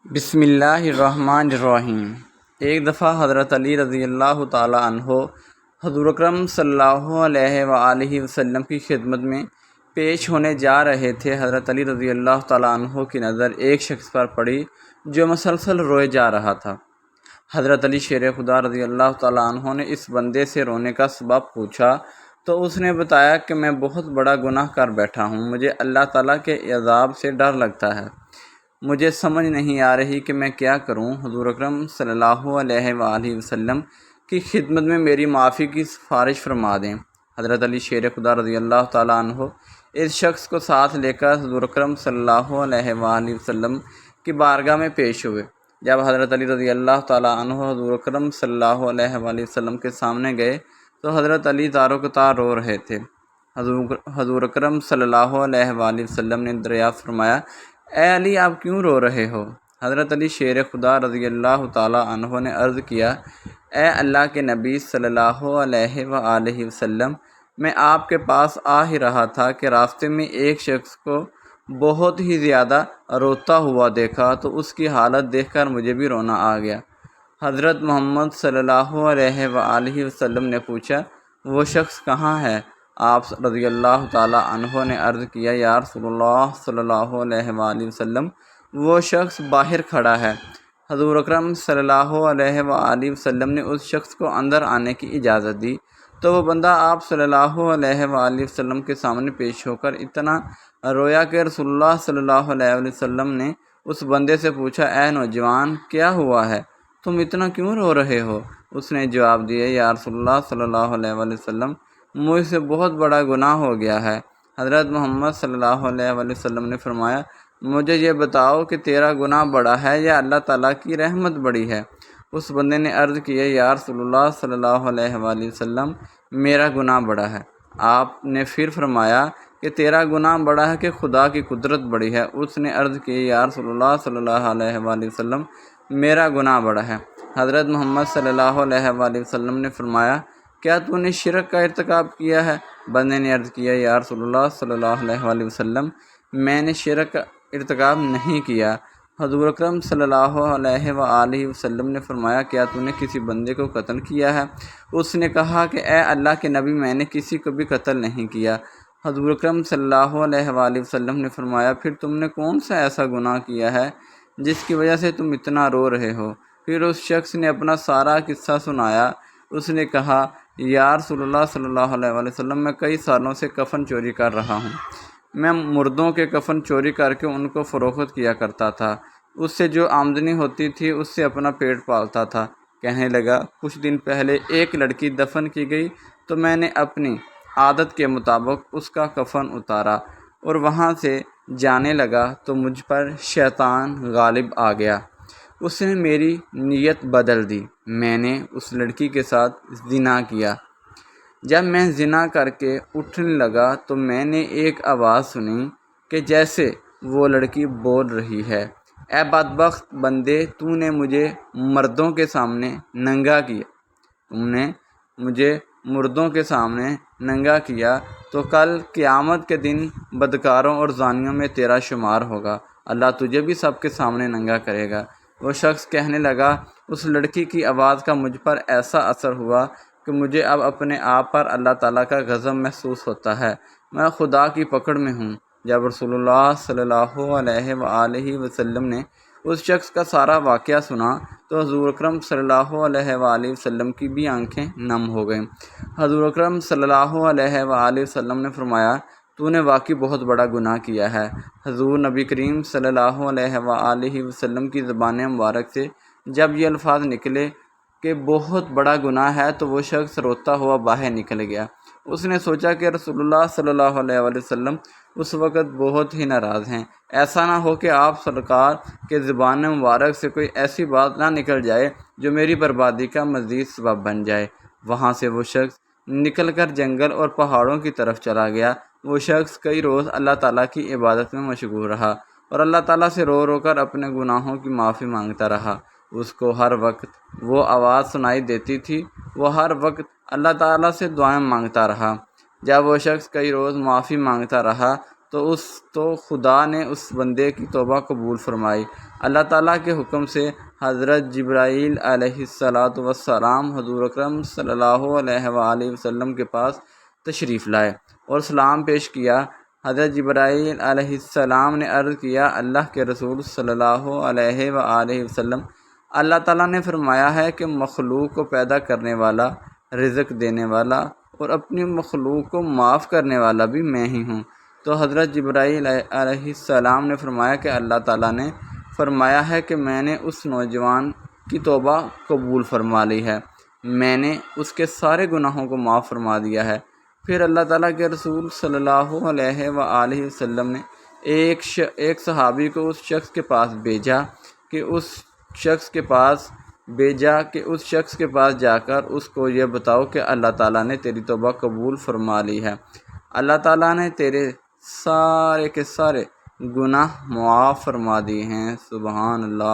بسم اللہ الرحمن الرحیم۔ ایک دفعہ حضرت علی رضی اللہ تعالیٰ عنہ حضور اکرم صلی اللہ علیہ وآلہ وسلم کی خدمت میں پیش ہونے جا رہے تھے۔ حضرت علی رضی اللہ تعالیٰ عنہ کی نظر ایک شخص پر پڑی جو مسلسل روئے جا رہا تھا۔ حضرت علی شیر خدا رضی اللہ تعالیٰ عنہ نے اس بندے سے رونے کا سبب پوچھا تو اس نے بتایا کہ میں بہت بڑا گناہ کر بیٹھا ہوں، مجھے اللہ تعالیٰ کے عذاب سے ڈر لگتا ہے، مجھے سمجھ نہیں آ رہی کہ میں کیا کروں۔ حضور اکرم صلی اللہ علیہ وآلہ وسلم کی خدمت میں میری معافی کی سفارش فرما دیں۔ حضرت علی شیر خدا رضی اللہ تعالیٰ عنہ اس شخص کو ساتھ لے کر حضور اکرم صلی اللہ علیہ وآلہ وسلم کی بارگاہ میں پیش ہوئے۔ جب حضرت علی رضی اللہ تعالیٰ عنہ حضور اکرم صلی اللہ علیہ وآلہ وسلم کے سامنے گئے تو حضرت علی تارو کتار رو رہے تھے۔ حضور اکرم صلی اللہ علیہ وآلہ وسلم نے دریافت فرمایا، اے علی آپ کیوں رو رہے ہو؟ حضرت علی شیر خدا رضی اللہ تعالیٰ عنہ نے عرض کیا، اے اللہ کے نبی صلی اللہ علیہ وآلہ وسلم، میں آپ کے پاس آ ہی رہا تھا کہ راستے میں ایک شخص کو بہت ہی زیادہ روتا ہوا دیکھا تو اس کی حالت دیکھ کر مجھے بھی رونا آ گیا۔ حضرت محمد صلی اللہ علیہ وآلہ وسلم نے پوچھا، وہ شخص کہاں ہے؟ آپ رضی اللہ تعالیٰ عنہ نے عرض کیا، یا رسول اللہ صلی اللہ علیہ وآلہ وسلم، وہ شخص باہر کھڑا ہے۔ حضور اکرم صلی اللہ علیہ وآلہ وسلم نے اس شخص کو اندر آنے کی اجازت دی تو وہ بندہ آپ صلی اللہ علیہ وآلہ وسلم کے سامنے پیش ہو کر اتنا رویا کہ رسول اللہ صلی اللہ علیہ وسلم نے اس بندے سے پوچھا، اے نوجوان، کیا ہوا ہے؟ تم اتنا کیوں رو رہے ہو؟ اس نے جواب دیا، یا رسول اللہ صلی اللہ علیہ وآلہ وسلم، مجھ سے بہت بڑا گناہ ہو گیا ہے۔ حضرت محمد صلی اللہ علیہ وآلہ وسلم نے فرمایا، مجھے یہ بتاؤ کہ تیرا گناہ بڑا ہے یا اللہ تعالیٰ کی رحمت بڑی ہے؟ اس بندے نے عرض کیا، یا رسول اللہ صلی اللہ علیہ وآلہ وسلم، میرا گناہ بڑا ہے۔ آپ نے پھر فرمایا کہ تیرا گناہ بڑا ہے کہ خدا کی قدرت بڑی ہے۔ اس نے عرض کی، یا رسول اللہ صلی اللہ علیہ وآلہ وسلم، میرا گناہ بڑا ہے۔ حضرت محمد صلی اللہ علیہ وآلہ وسلم نے فرمایا، کیا تو نے شرک کا ارتکاب کیا ہے؟ بندے نے عرض کیا، یا رسول اللہ صلی اللہ علیہ وآلہ وسلم، میں نے شرک کا ارتکاب نہیں کیا۔ حضور اکرم صلی اللہ علیہ وآلہ وسلم نے فرمایا، کیا تو نے کسی بندے کو قتل کیا ہے؟ اس نے کہا کہ اے اللہ کے نبی، میں نے کسی کو بھی قتل نہیں کیا۔ حضور اکرم صلی اللہ علیہ وآلہ وسلم نے فرمایا، پھر تم نے کون سا ایسا گناہ کیا ہے جس کی وجہ سے تم اتنا رو رہے ہو؟ پھر اس شخص نے اپنا سارا قصہ سنایا۔ اس نے کہا، یا رسول اللہ صلی اللہ علیہ وآلہ وسلم، میں کئی سالوں سے کفن چوری کر رہا ہوں۔ میں مردوں کے کفن چوری کر کے ان کو فروخت کیا کرتا تھا، اس سے جو آمدنی ہوتی تھی اس سے اپنا پیٹ پالتا تھا۔ کہنے لگا، کچھ دن پہلے ایک لڑکی دفن کی گئی تو میں نے اپنی عادت کے مطابق اس کا کفن اتارا اور وہاں سے جانے لگا تو مجھ پر شیطان غالب آ گیا۔ اس نے میری نیت بدل دی، میں نے اس لڑکی کے ساتھ زنا کیا۔ جب میں زنا کر کے اٹھنے لگا تو میں نے ایک آواز سنی کہ جیسے وہ لڑکی بول رہی ہے، اے بدبخت بندے، تو نے مجھے مردوں کے سامنے ننگا کیا، تم نے مجھے مردوں کے سامنے ننگا کیا تو کل قیامت کے دن بدکاروں اور زانیوں میں تیرا شمار ہوگا، اللہ تجھے بھی سب کے سامنے ننگا کرے گا۔ وہ شخص کہنے لگا، اس لڑکی کی آواز کا مجھ پر ایسا اثر ہوا کہ مجھے اب اپنے آپ پر اللہ تعالیٰ کا غضب محسوس ہوتا ہے، میں خدا کی پکڑ میں ہوں۔ جب رسول اللہ صلی اللہ علیہ وآلہ وسلم نے اس شخص کا سارا واقعہ سنا تو حضور اکرم صلی اللہ علیہ وآلہ وسلم کی بھی آنکھیں نم ہو گئیں۔ حضور اکرم صلی اللہ علیہ وآلہ وسلم نے فرمایا، تو نے واقعی بہت بڑا گناہ کیا ہے۔ حضور نبی کریم صلی اللہ علیہ وآلہ وسلم کی زبان مبارک سے جب یہ الفاظ نکلے کہ بہت بڑا گناہ ہے تو وہ شخص روتا ہوا باہر نکل گیا۔ اس نے سوچا کہ رسول اللہ صلی اللہ علیہ وآلہ وسلم اس وقت بہت ہی ناراض ہیں، ایسا نہ ہو کہ آپ سرکار کے زبان مبارک سے کوئی ایسی بات نہ نکل جائے جو میری بربادی کا مزید سبب بن جائے۔ وہاں سے وہ شخص نکل کر جنگل اور پہاڑوں کی طرف چلا گیا۔ وہ شخص کئی روز اللہ تعالیٰ کی عبادت میں مشغول رہا اور اللہ تعالیٰ سے رو رو کر اپنے گناہوں کی معافی مانگتا رہا۔ اس کو ہر وقت وہ آواز سنائی دیتی تھی، وہ ہر وقت اللہ تعالیٰ سے دعائیں مانگتا رہا۔ جب وہ شخص کئی روز معافی مانگتا رہا تو خدا نے اس بندے کی توبہ قبول فرمائی۔ اللہ تعالیٰ کے حکم سے حضرت جبرائیل علیہ السلام حضور اکرم صلی اللہ علیہ وآلہ وسلم کے پاس تشریف لائے اور سلام پیش کیا۔ حضرت جبرائیل علیہ السلام نے عرض کیا، اللہ کے رسول صلی اللہ علیہ وآلہ وسلم، اللہ تعالیٰ نے فرمایا ہے کہ مخلوق کو پیدا کرنے والا، رزق دینے والا اور اپنی مخلوق کو معاف کرنے والا بھی میں ہی ہوں۔ تو حضرت جبرائیل علیہ السلام نے فرمایا کہ اللہ تعالیٰ نے فرمایا ہے کہ میں نے اس نوجوان کی توبہ قبول فرما لی ہے، میں نے اس کے سارے گناہوں کو معاف فرما دیا ہے۔ پھر اللہ تعالیٰ کے رسول صلی اللہ علیہ وآلہ وسلم نے ایک صحابی کو اس شخص کے پاس بھیجا کہ اس شخص کے پاس جا کر اس کو یہ بتاؤ کہ اللہ تعالیٰ نے تیری توبہ قبول فرما لی ہے، اللہ تعالیٰ نے تیرے سارے کے سارے گناہ معاف فرما دیے ہیں۔ سبحان اللہ۔